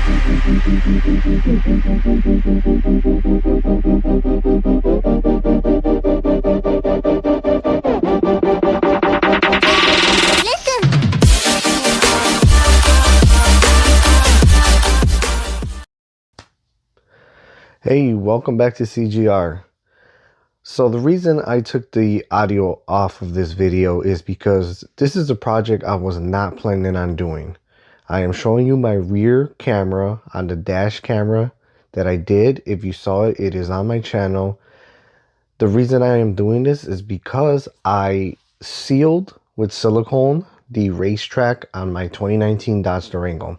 Hey, welcome back to CGR. So the reason I took the audio off of this video is because this is a project I was not planning on doing. I am showing you my rear camera on the dash camera that I did. If you saw it, it is on my channel. The reason I am doing this is because I sealed with silicone the racetrack on my 2019 Dodge Durango.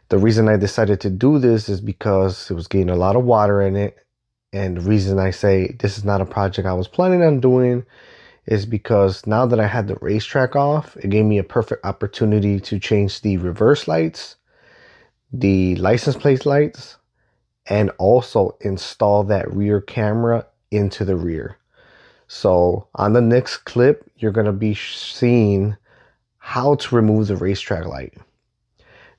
The reason I decided to do this is because it was getting a lot of water in it. And the reason I say this is not a project I was planning on doing is because now that I had the racetrack off, it gave me a perfect opportunity to change the reverse lights, the license plate lights, and also install that rear camera into the rear. So on the next clip, you're going to be seeing how to remove the racetrack light.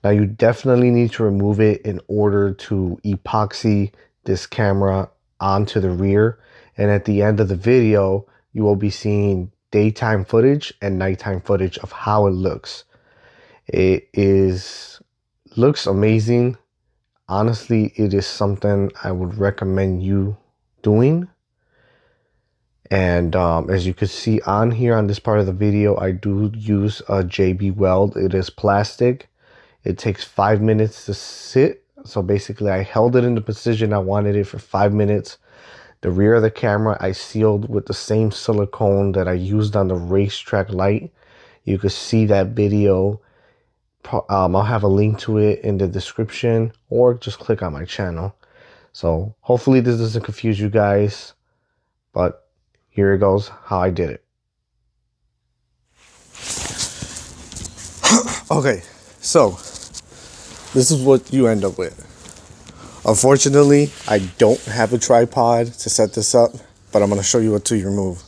Now you definitely need to remove it in order to epoxy this camera onto the rear. And at the end of the video, you will be seeing daytime footage and nighttime footage of how it looks. Looks amazing. Honestly, it is something I would recommend you doing. And as you can see on here on this part of the video, I do use a JB weld. It is plastic. It takes 5 minutes to sit. So basically I held it in the position I wanted it for 5 minutes. The rear of the camera I sealed with the same silicone that I used on the racetrack light. You could see that video. I'll have a link to it in the description, or just click on my channel. So hopefully this doesn't confuse you guys, but here it goes how I did it. Okay, so this is what you end up with. Unfortunately, I don't have a tripod to set this up, but I'm going to show you what to remove.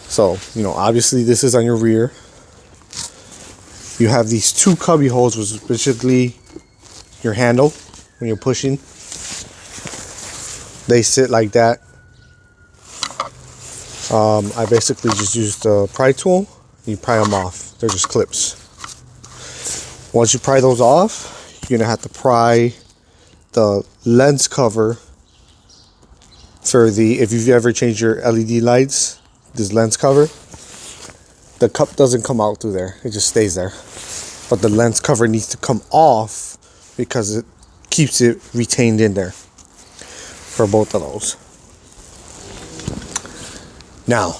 So, obviously this is on your rear. You have these two cubby holes, which is basically your handle when you're pushing. They sit like that. I basically just used the pry tool. You pry them off. They're just clips. Once you pry those off, you're gonna have to pry the lens cover for if you've ever changed your LED lights, this lens cover, the cup doesn't come out through there, it just stays there. But the lens cover needs to come off because it keeps it retained in there for both of those. Now,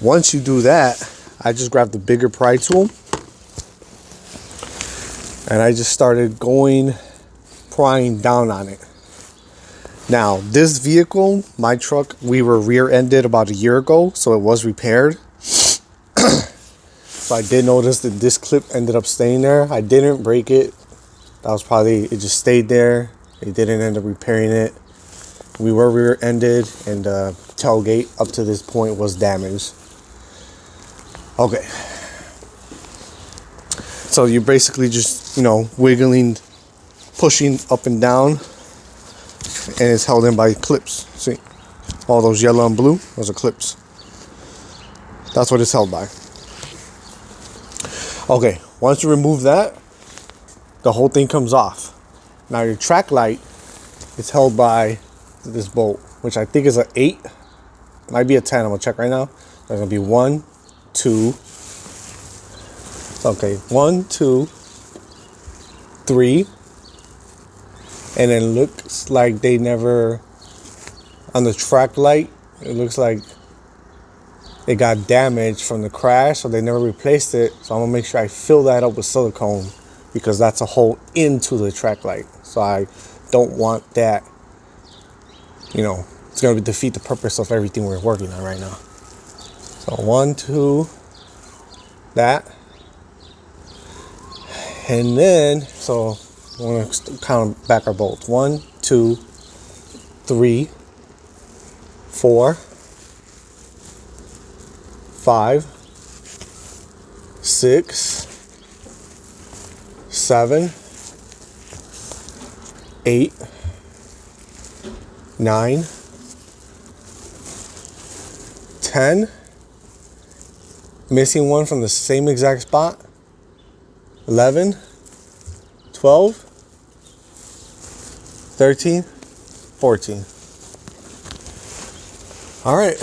once you do that, I just grabbed the bigger pry tool and I just started prying down on it. Now, this vehicle, my truck, we were rear-ended about a year ago, so it was repaired. So I did notice that this clip ended up staying there. I didn't break it. That was probably, it just stayed there. They didn't end up repairing it. We were rear-ended and the tailgate up to this point was damaged. Okay. So you're basically just, wiggling, pushing up and down, and it's held in by clips. See, all those yellow and blue, those are clips. That's what it's held by. Okay, once you remove that, the whole thing comes off. Now your track light is held by this bolt, which I think is an 8, might be a 10. I'm gonna check right now. There's gonna be 1, 2. Okay, 1, 2, 3, and it looks like they never, on the track light, it looks like it got damaged from the crash, so they never replaced it. So I'm gonna make sure I fill that up with silicone because that's a hole into the track light. So I don't want that, it's gonna defeat the purpose of everything we're working on right now. So 1, 2, that. And then, so I'm going to count back our bolts. 1, 2, 3, 4, 5, 6, 7, 8, 9, 10, missing one from the same exact spot, 11, 12, 13, 14. All right,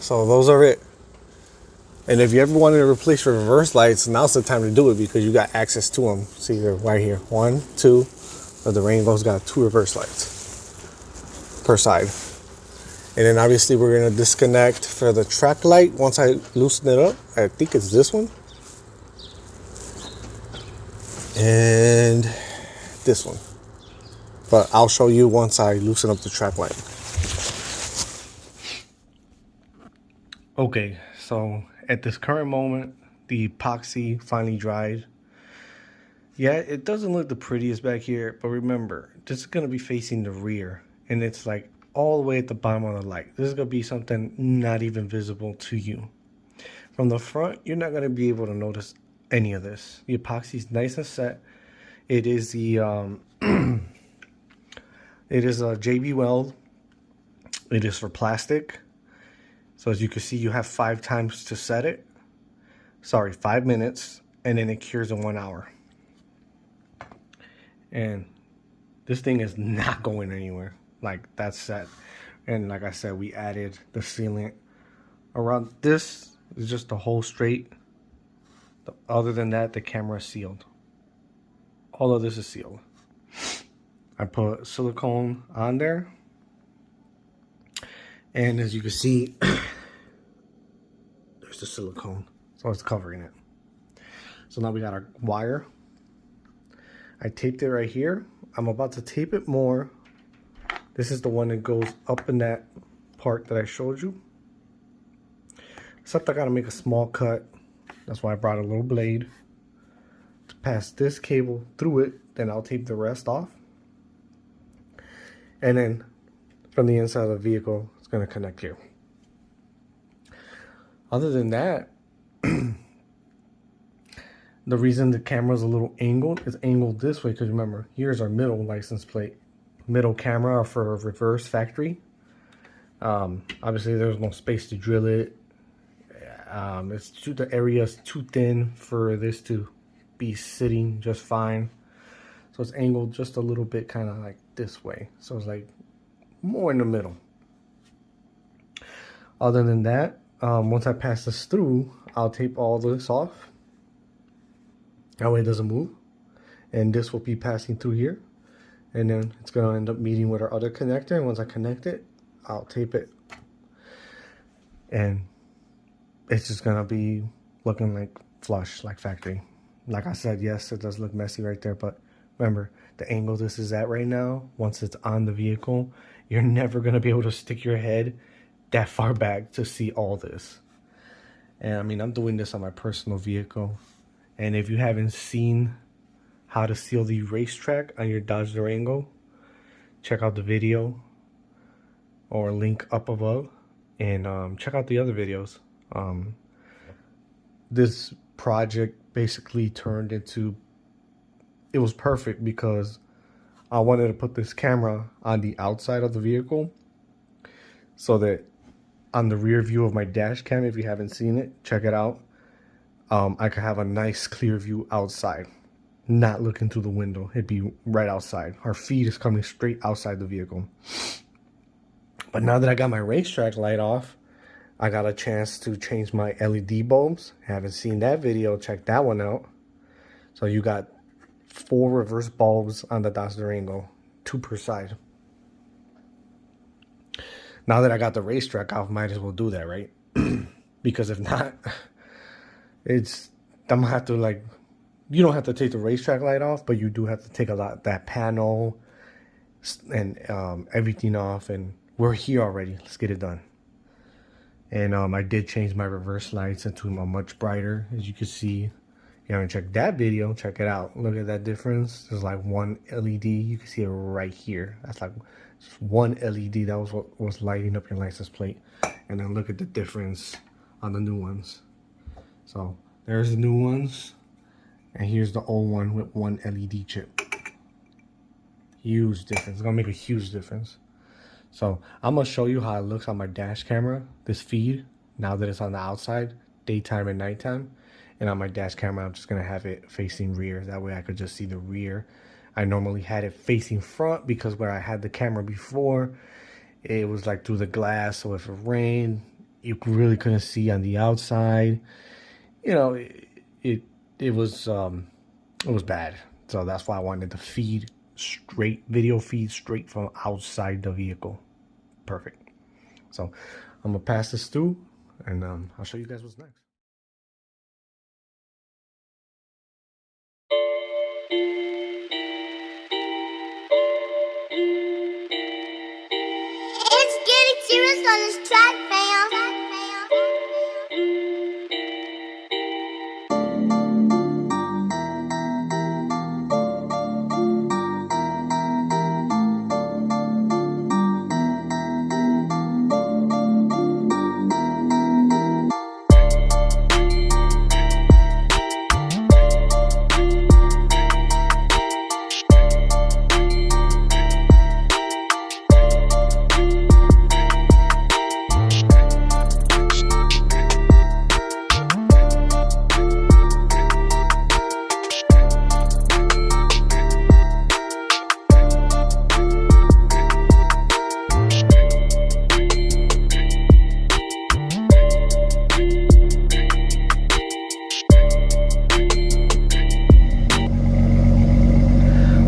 so those are it. And if you ever wanted to replace your reverse lights, now's the time to do it because you got access to them. See, they're right here. 1, 2. The Durango's got 2 reverse lights per side. And then obviously we're going to disconnect for the track light once I loosen it up. I think it's this one. And this one. But I'll show you once I loosen up the track light. Okay, so at this current moment, the epoxy finally dried. Yeah, it doesn't look the prettiest back here, but remember, this is going to be facing the rear, and it's like all the way at the bottom of the light. This is going to be something not even visible to you. From the front, you're not going to be able to notice any of this. The epoxy is nice and set. It is the it is a JB Weld. It is for plastic. So as you can see, you have 5 times to set it. Sorry, 5 minutes, and then it cures in 1 hour. And this thing is not going anywhere. Like, that's set. And like I said, we added the sealant around. This is just the whole straight. Other than that, the camera is sealed. All of this is sealed. I put silicone on there. And as you can see, there's the silicone. So it's covering it. So now we got our wire. I taped it right here. I'm about to tape it more. This is the one that goes up in that part that I showed you. Except I gotta make a small cut. That's why I brought a little blade to pass this cable through it. Then I'll tape the rest off. And then from the inside of the vehicle, it's gonna connect here. Other than that, the reason the camera is a little angled is angled this way because remember, here's our middle license plate. Middle camera for reverse factory. Obviously, there's no space to drill it. The area is too thin for this to be sitting just fine. So it's angled just a little bit, kind of like this way. So it's like more in the middle. Other than that, once I pass this through, I'll tape all this off. That way it doesn't move. And this will be passing through here. And then it's going to end up meeting with our other connector. And once I connect it, I'll tape it. And it's just going to be looking like flush, like factory. Like I said, yes, it does look messy right there. But remember, the angle this is at right now, once it's on the vehicle, you're never going to be able to stick your head that far back to see all this. And I mean, I'm doing this on my personal vehicle. And if you haven't seen how to seal the racetrack on your Dodge Durango, check out the video or link up above, and check out the other videos. This project basically turned into, it was perfect because I wanted to put this camera on the outside of the vehicle so that on the rear view of my dash cam, if you haven't seen it, check it out. I could have a nice clear view outside, not looking through the window. It'd be right outside. Our feed is coming straight outside the vehicle. But now that I got my racetrack light off, I got a chance to change my LED bulbs. Haven't seen that video, check that one out. So you got 4 reverse bulbs on the Dodge Durango, 2 per side. Now that I got the racetrack off, might as well do that, right? Because if not, I'm gonna have to, like, you don't have to take the racetrack light off, but you do have to take that panel and everything off. And we're here already. Let's get it done. And I did change my reverse lights into a much brighter, as you can see. If you haven't checked that video, check it out. Look at that difference. There's like 1 LED. You can see it right here. That's like just 1 LED. That was what was lighting up your license plate. And then look at the difference on the new ones. So there's the new ones. And here's the old one with 1 LED chip. Huge difference. It's gonna make a huge difference. So I'm gonna show you how it looks on my dash camera, this feed, now that it's on the outside, daytime and nighttime. And on my dash camera, I'm just gonna have it facing rear. That way I could just see the rear. I normally had it facing front because where I had the camera before, it was like through the glass. So if it rained, you really couldn't see on the outside. You know, it was bad. So that's why I wanted the feed straight, video feed straight from outside the vehicle. Perfect. So I'm gonna pass this through, and I'll show you guys what's next. It's getting serious on this track, fam.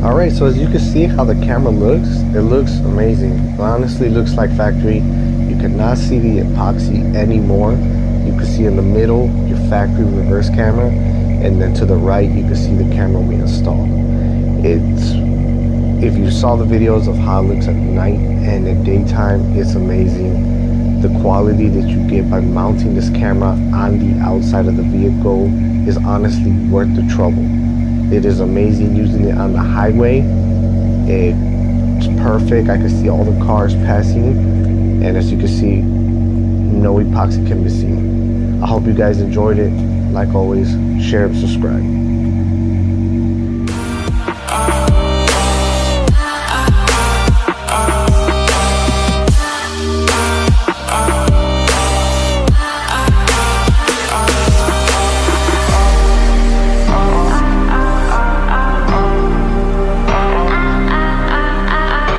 Alright, so as you can see how the camera looks, it looks amazing. It honestly looks like factory. You cannot see the epoxy anymore. You can see in the middle your factory reverse camera, and then to the right you can see the camera we installed. If you saw the videos of how it looks at night and at daytime, it's amazing. The quality that you get by mounting this camera on the outside of the vehicle is honestly worth the trouble. It is amazing using it on the highway. It's perfect. I can see all the cars passing, and as you can see, no epoxy can be seen. I hope you guys enjoyed it. Like always, share and subscribe.